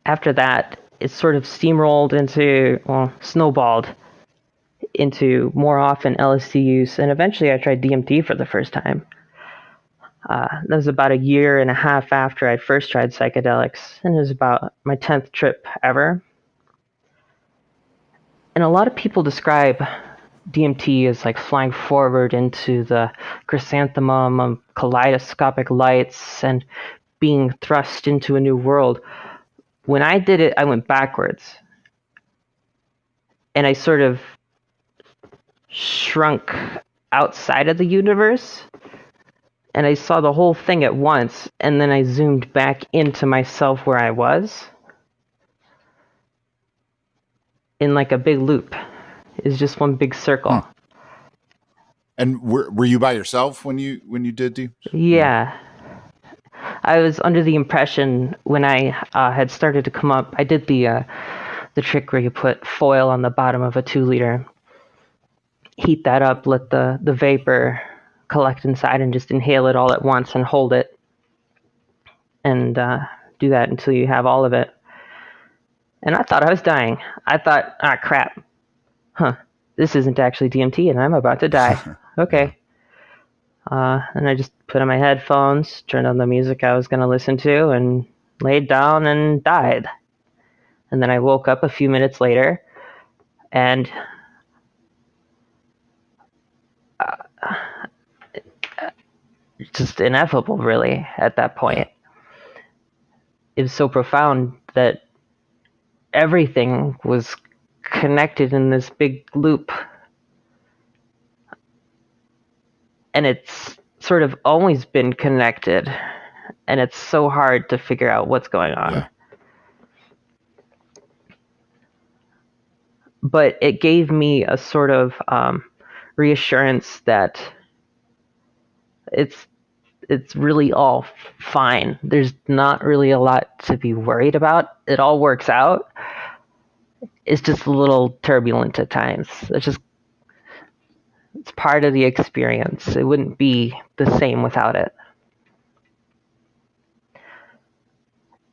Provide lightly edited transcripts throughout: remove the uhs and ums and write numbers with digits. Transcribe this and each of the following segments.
after that, it sort of snowballed into more often LSD use, and eventually I tried DMT for the first time. That was about a year and a half after I first tried psychedelics, and it was about my 10th trip ever. And a lot of people describe DMT as like flying forward into the chrysanthemum of kaleidoscopic lights and being thrust into a new world. When I did it, I went backwards. And I sort of shrunk outside of the universe. And I saw the whole thing at once. And then I zoomed back into myself where I was. In like a big loop. It's just one big circle. And were you by yourself when you did DMT? Yeah. I was under the impression when I had started to come up, I did the trick where you put foil on the bottom of a 2-liter, heat that up, let the vapor collect inside and just inhale it all at once and hold it. And do that until you have all of it. And I thought I was dying. I thought, crap. This isn't actually DMT and I'm about to die. Okay. And I just put on my headphones, turned on the music I was going to listen to, and laid down and died. And then I woke up a few minutes later, and just ineffable, really, at that point. It was so profound that everything was connected in this big loop. And it's sort of always been connected, and it's so hard to figure out what's going on. Yeah. But it gave me a sort of reassurance that it's really all fine. There's not really a lot to be worried about. It all works out. It's just a little turbulent at times. It's part of the experience. It wouldn't be the same without it.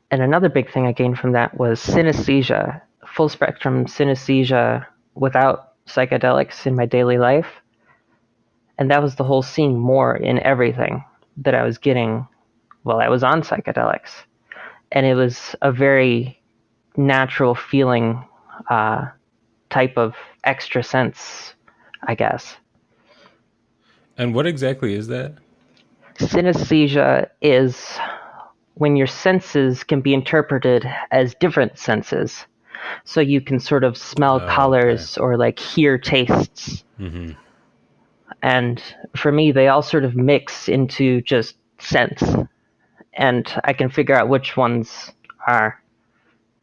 And another big thing I gained from that was synesthesia, full spectrum synesthesia without psychedelics in my daily life. And that was the whole seeing more in everything that I was getting while I was on psychedelics. And it was a very natural feeling type of extra sense, I guess. And what exactly is that? Synesthesia is when your senses can be interpreted as different senses. So you can sort of smell colors or like hear tastes. Mm-hmm. And for me, they all sort of mix into just sense. And I can figure out which ones are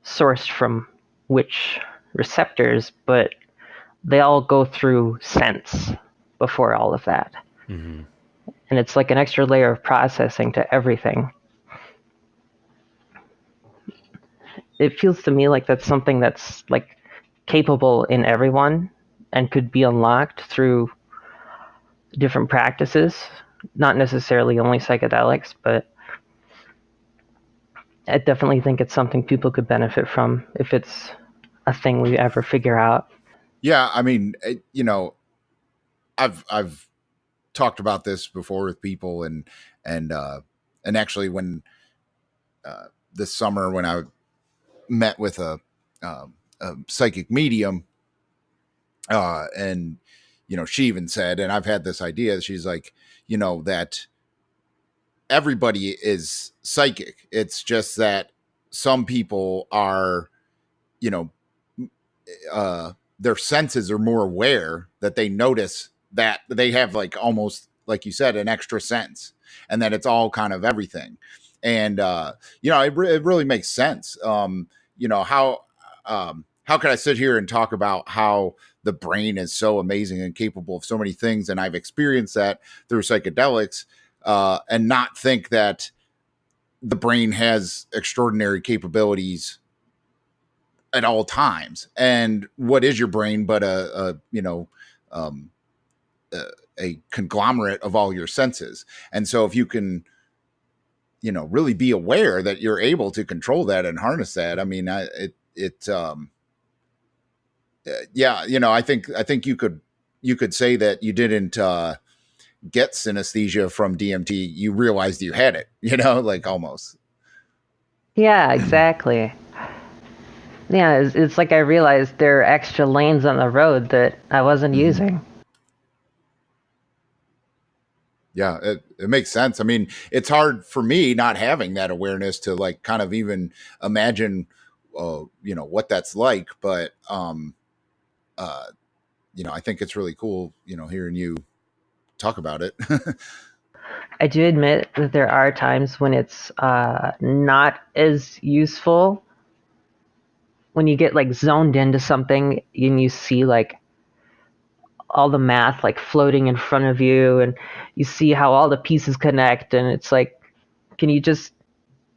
sourced from which receptors, but they all go through sense before all of that. Mm-hmm. And it's like an extra layer of processing to everything. It feels to me like that's something that's like capable in everyone and could be unlocked through different practices, not necessarily only psychedelics, but I definitely think it's something people could benefit from if it's a thing we ever figure out. Yeah, I mean, I've talked about this before with people, and actually when this summer when I met with a psychic medium, and she even said, and I've had this idea, she's like, that everybody is psychic. It's just that some people are, their senses are more aware, that they notice that they have, like, almost like you said, an extra sense, and that it's all kind of everything. And it really makes sense. How could I sit here and talk about how the brain is so amazing and capable of so many things, and I've experienced that through psychedelics, and not think that the brain has extraordinary capabilities at all times. And what is your brain but a conglomerate of all your senses? And so if you can really be aware that you're able to control that and harness that. I mean, yeah, I think you could say that you didn't get synesthesia from DMT. You realized you had it, like almost. Yeah, exactly. Yeah, it's like I realized there are extra lanes on the road that I wasn't using. Yeah, it makes sense. I mean, it's hard for me not having that awareness to like kind of even imagine, what that's like. But, I think it's really cool, hearing you talk about it. I do admit that there are times when it's not as useful when you get like zoned into something and you see like all the math like floating in front of you and you see how all the pieces connect and it's like, can you just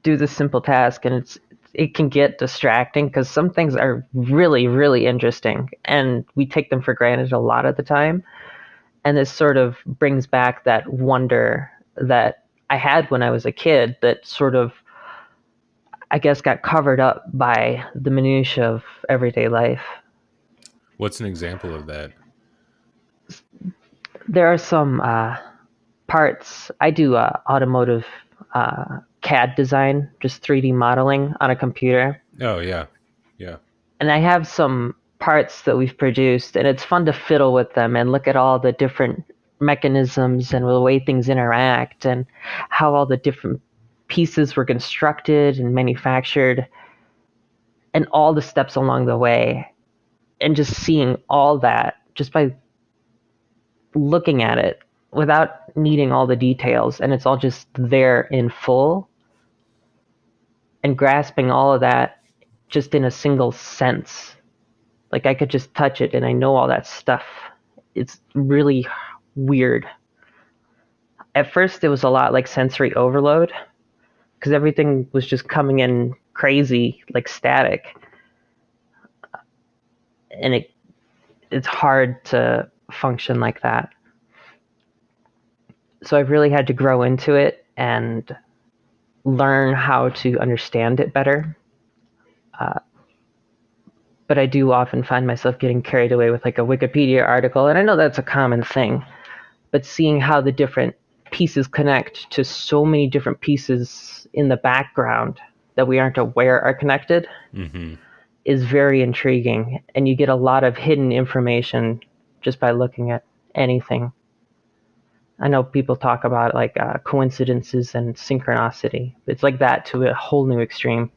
do the simple task? And it can get distracting because some things are really, really interesting and we take them for granted a lot of the time. And this sort of brings back that wonder that I had when I was a kid that sort of, I guess, got covered up by the minutiae of everyday life. What's an example of that? There are some parts. I do automotive CAD design, just 3D modeling on a computer. Oh, yeah. Yeah. And I have some parts that we've produced, and it's fun to fiddle with them and look at all the different mechanisms and the way things interact and how all the different pieces were constructed and manufactured and all the steps along the way. And just seeing all that just by looking at it without needing all the details, and it's all just there in full and grasping all of that just in a single sense. Like I could just touch it and I know all that stuff. It's really weird. At first, it was a lot like sensory overload because everything was just coming in crazy, like static, and it's hard to function like that. So I've really had to grow into it and learn how to understand it better. But I do often find myself getting carried away with like a Wikipedia article, and I know that's a common thing, but seeing how the different pieces connect to so many different pieces in the background that we aren't aware are connected is very intriguing, and you get a lot of hidden information just by looking at anything. I know people talk about like coincidences and synchronicity. It's like that to a whole new extreme.